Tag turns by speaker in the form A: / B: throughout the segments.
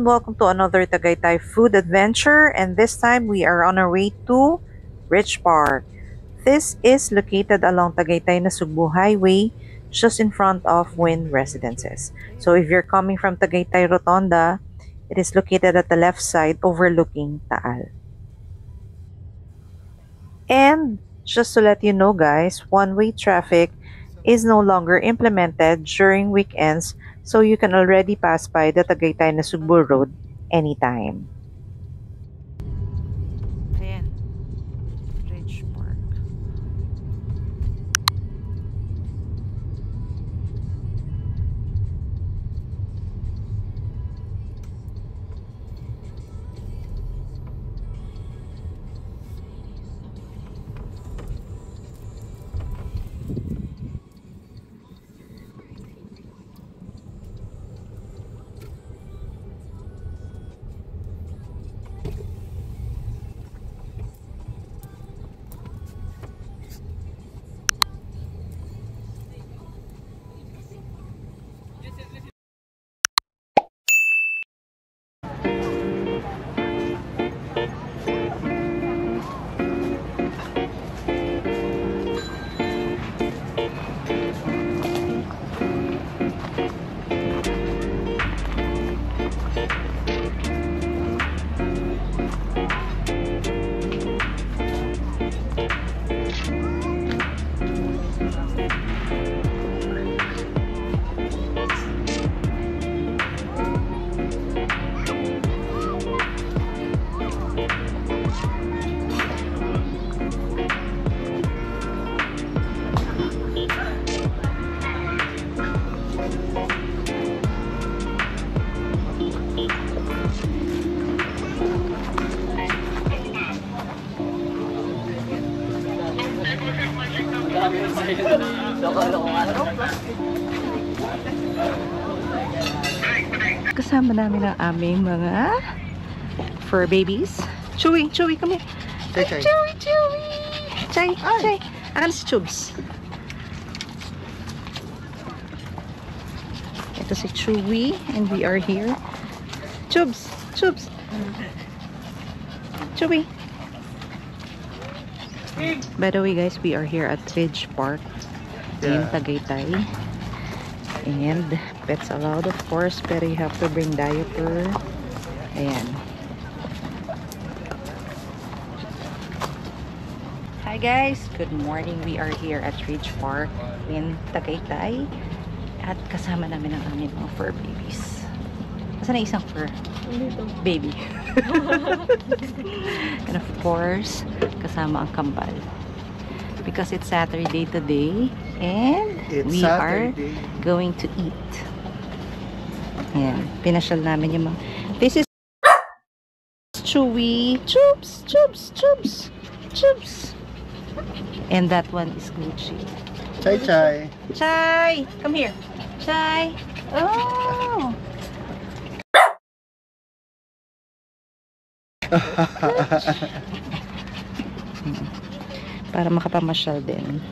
A: welcome to another Tagaytay food adventure, and this time we are on our way to Ridge Park. This is located along Tagaytay Nasugbu Highway, just in front of Wynn Residences. So if you're coming from Tagaytay Rotonda, it is located at the left side overlooking Taal. And just to let you know guys, one-way traffic is no longer implemented during weekends, so you can already pass by the Tagaytay Nasugbu Road anytime. Ayan, Ridge Park. Kasama namin ang aming mga fur babies. Chewy, Chewy, come here.
B: Chay.
A: Chewy, Chewy. Chay, Chay. Akan si Chubs. Ito si Chewy and we are here. Chubs, Chubs. Chewy. By the way guys, we are here at Ridge Park in Tagaytay. And pets allowed of course, pero you have to bring diaper. Ayan. Hi guys, good morning. We are here at Ridge Park in Tagaytay. At kasama namin ang aming mga fur babies. Asan na isang fur? Baby. And of course, kasama ang kambal. Because it's Saturday today and we are going to eat. Ayan, pinasyal namin yung mga... This is Chewy. Chubs, Chubs, Chubs, Chubs. And that one is Gucci.
B: Chay, Chay.
A: Chay, come here. Chay. Oh. Para makapamasyal din.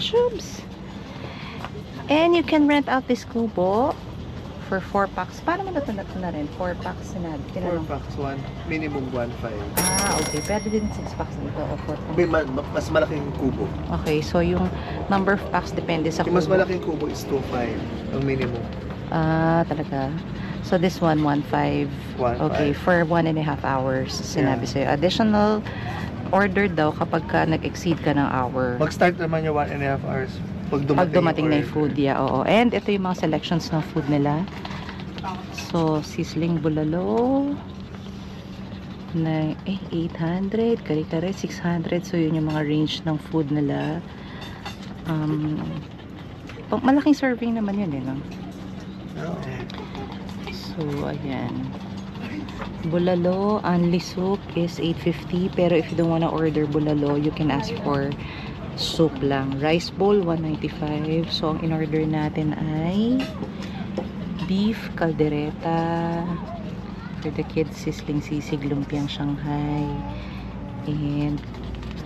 A: Chubs. And you can rent out this kubo for 4 packs. Paano mo ito na rin? 4 packs na.
B: 4 packs, minimum 1.5.
A: Ah, okay. Pwede din 6 packs dito o 4 packs.
B: Mas malaking kubo.
A: Okay, so yung number of packs depende sa kubo.
B: Yung mas malaking kubo is 2.5 ang minimum.
A: Ah, talaga. So this one, 1.5. Okay, for 1.5 hours. Sinabi sa'yo. Additional order daw kapag ka nag-exceed ka ng hour.
B: Mag-start naman yung 1.5 hours. Pag
A: dumating na yung food, yeah, oo. And ito yung mga selections ng food nila. So, sizzling bulalo na 800, kare-kare 600. So, yun yung mga range ng food nila. Malaking serving naman yun, no? So, ayan. Bulalo, only soup is 850. Pero if you don't wanna order bulalo, you can ask for soup lang. Rice bowl, 195. So, ang in-order natin ay beef, caldereta. For the kids, sizzling sisig, lumpiang Shanghai. And,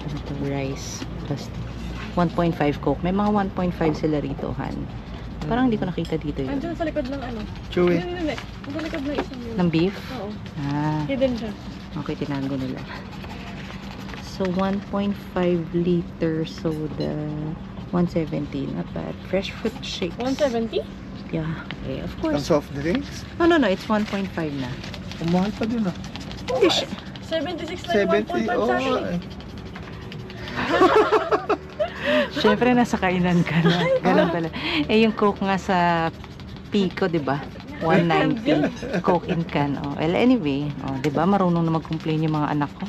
A: ano to, rice. Plus 1.5 Coke. May mga 1.5 sila rito, Han. Parang hindi ko nakita dito yun.
C: Andiyan sa likod ng ano.
B: Chewy.
C: Hindi. Sa likod ng isang yun.
A: Ng beef?
C: Oo.
A: Ah,
C: Hidden siya.
A: okay, tinago nila. So, 1.5 liter soda. 170. Not bad. Fresh fruit shakes.
C: 170?
A: Yeah. Okay, of
B: Ang
A: course.
B: soft drinks?
A: No. It's 1.5 na.
B: Umahal pa din ah.
A: Hindi siya.
C: 76 lang
B: 70,
C: 1.5
B: oo.
C: sa akin.
A: Siyempre, nasa kainan ka na. Ganun pala. Eh, yung Coke nga sa Pico, di ba? 190. Coke in can. Oh. Well, anyway, oh, di ba? Marunong na mag-complain yung mga anak ko.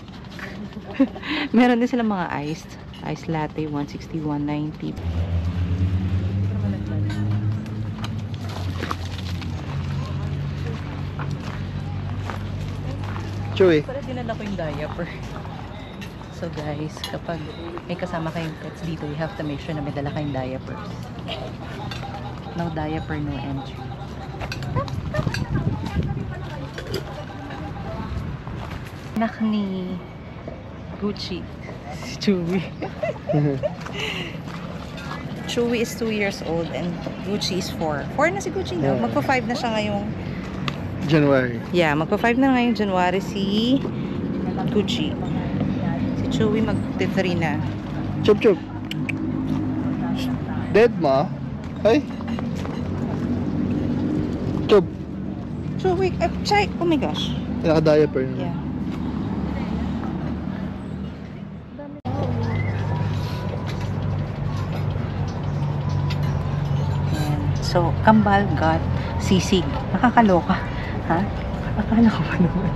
A: Meron din silang mga iced. Iced latte, 160, 190.
B: Chewy.
A: Para dinala ko yung diaper. So guys, kapag may kasama kayong pets dito, you have to make sure na may dala kayong diapers. No diaper, no entry. Anak ni Gucci, si Chewy. Chewy is 2 years old and Gucci is 4. 4 na si Gucci na.
B: Yeah.
A: Magpa-5 na siya ngayong
B: January.
A: yeah, magpa-5 na ngayong January si Gucci. Si Chewy mag-3 na.
B: Chup chup. Dead ma? Ay. Chup.
A: Chewy, Chay, oh my gosh.
B: Naka-diaper na.
A: Yeah. Ayan. So, Kambal got sisig. Nakakaloka. Ha? Nakakaloka pa naman.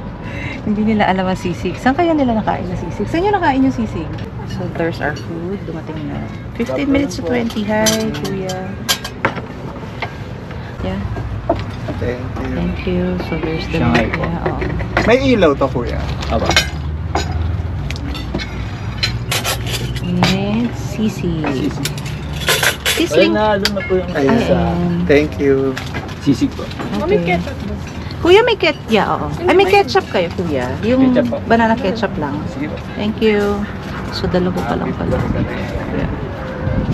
A: Hindi nila alam ang sisig. Saan kaya nila nakain na sisig? Saan nyo nakain yung sisig? So, there's our food. Dumating na. 15 minutes to 20. Hi, kuya. Yeah.
B: Thank you.
A: Thank you. So, there's the
D: Shanghai po.
A: yeah, oh.
B: May ilaw to kuya.
D: Aba.
A: And sisig.
D: Sisig.
A: Sisig.
D: Wala na, doon na po yung
B: Ayan.
D: sa
A: Ayan.
B: Thank you.
D: sisig po.
C: Mami,
A: Okay.
C: ketchup ba?
A: Kuya, may ketchup. Yeah, oo. Ay, may ketchup kayo, kuya. Yung
D: Ketchup po.
A: banana ketchup lang.
D: Sige po.
A: Thank you. So, dalawa pa lang pala. Yeah.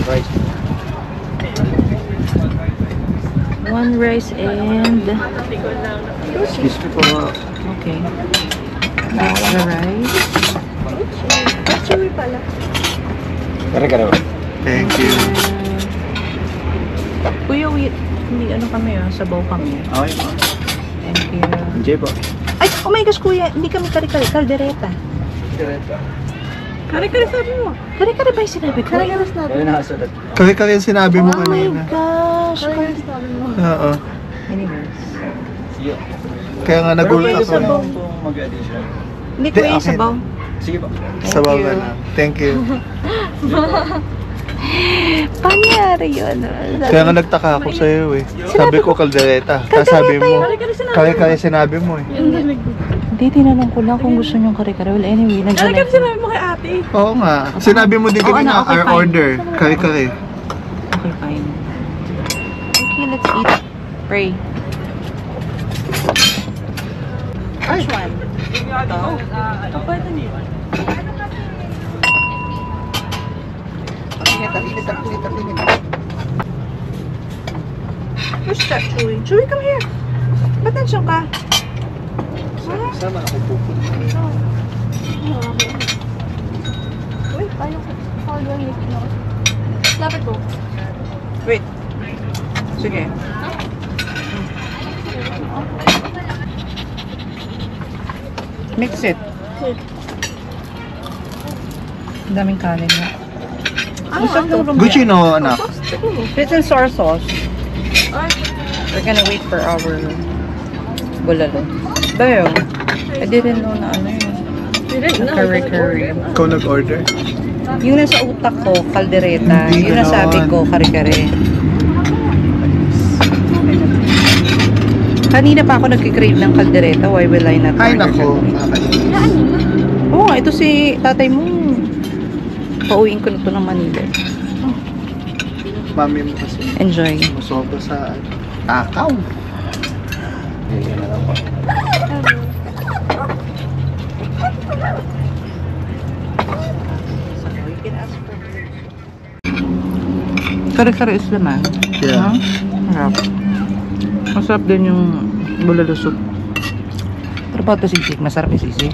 D: Rice.
A: One rice and...
D: Excuse me po.
A: Okay. Extra rice.
C: Chewy pala.
D: Kare-kare po.
B: Thank you.
A: Kuya, hindi ano kami sabaw kami.
D: Okay po.
A: Thank you.
D: Enjoy po.
A: Ay, oh my gosh, kuya, hindi kami kare-kare. Kaldereta.
C: Kare-kare sabi mo.
A: Kare-kare ba yung sinabi ko?
C: Kare-kare sabi
D: Wala nakasulat.
B: Kaya yung sinabi mo
A: Oh my
B: kanina.
A: gosh.
C: Kare-kare sabi mo.
B: Oo.
A: Anyways.
D: Sige.
B: Kaya nga nagulat
D: Pero
B: ako.
D: pwede po kung mag-addition.
A: Hindi,
B: Di,
A: kuya,
B: okay.
A: sabaw.
D: Sige po.
A: Thank
B: Sabaw
A: you.
B: na lang. Thank you.
A: Panyari yun.
B: Kaya nga nagtaka ako sa'yo eh. Sabi ko kaldereta. Tapos sabi mo,
C: Kare-kare sinabi mo.
B: kaya sinabi mo eh.
C: Yung dalig ko.
A: Hindi, tinanong ko lang kung gusto niyong kare-kare. Well, anyway, nandiyan
C: Kare-kare sinabi mo kay ate.
B: Oo nga. Sinabi mo din
A: Oo,
B: kanina,
A: ano, okay,
B: our
A: fine.
B: order. Kare-kare.
A: Okay, fine. Okay, let's eat. Pray. Which one?
C: Ito pwede niyo.
A: Where's that, Chewy? Chewy, come here. Ba't nandiyan ka?
B: Sama ako pupunta.
C: Wait, ayaw ko. Hold on, wait. Lapit ko.
A: Wait. Sige. Mix it. Ang daming kanin nga.
B: Gucci no, anak.
A: Sweet and sour sauce.
C: Ay,
A: We're gonna wait for our bulalo. Bayo, I didn't know na ano yun. Curry.
B: Ikaw nag-order.
A: Yung nasa utak ko, kaldereta.
B: Hindi
A: Yung nasabi
B: ganon.
A: ko, kare-kare. Kanina pa ako nagkikrave ng kaldereta. Why will I not
B: Ay
A: order
B: nako.
A: that? Oo nga, ito si tatay mo. Pauwiin ko na ito ng Manila.
B: Mami mo kasi.
A: Enjoy.
B: Masoba sa takaw.
D: Yan na lang po.
A: Kare-kare is laman.
B: Yeah.
A: Huh? Masarap. Masarap din yung bulalo soup. What about the sisig? Masarap yung sisig.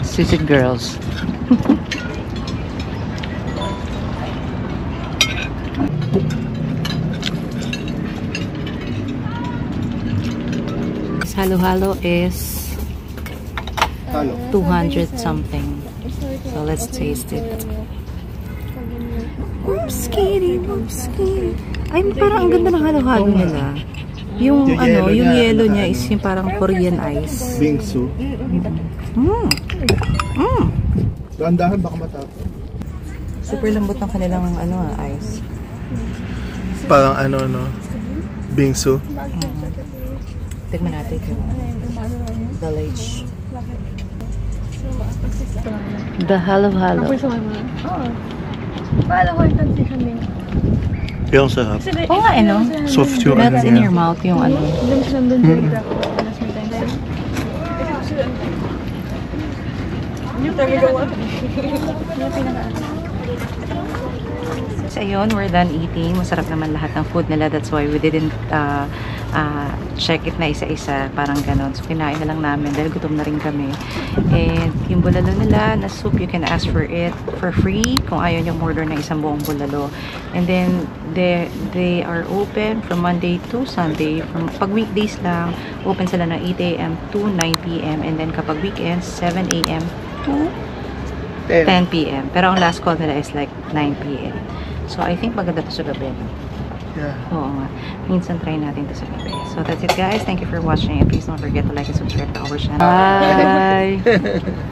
A: Sisig girls. Halo-halo is
B: Halo.
A: 200 something. So let's taste it. Oops, kitty, oops, kitty. Ay, parang ang ganda ng halo-halo nila. Yung
B: Yung
A: ano,
B: yellow
A: yung
B: niya,
A: yellow niya is yung parang Korean ice.
B: Bingsu.
A: Mm. Mm.
B: Dahan-dahan baka matapos.
A: Super lambot ng kanilang ano ice.
B: Parang ano, no? Bingsu.
A: Tignan natin yung village. The halo-halo.
C: Paano ko yung transition din?
B: Yung sarap.
A: Oo nga, ano?
B: Soft yung ano
A: That's in
B: niya.
A: your mouth, yung ano.
C: Hindi mo siya nandun sa graph. Yung pinaka
A: So, ayun, we're done eating. Masarap naman lahat ng food nila. That's why we didn't check it na isa-isa. Parang ganon. So, kinain na lang namin dahil gutom na rin kami. And yung bulalo nila na soup, you can ask for it for free kung ayaw nyo order ng isang buong bulalo. And then, they are open from Monday to Sunday. Pag weekdays lang, open sila ng 8 a.m. to 9 p.m. And then kapag weekends, 7 a.m. to 10 p.m. Pero ang last call nila is like 9 p.m. So, I think maganda to sa gabi.
B: Yeah.
A: Oo nga. Minsan try natin to sa gabi. So, that's it guys. Thank you for watching. And please don't forget to like and subscribe to our channel. Bye!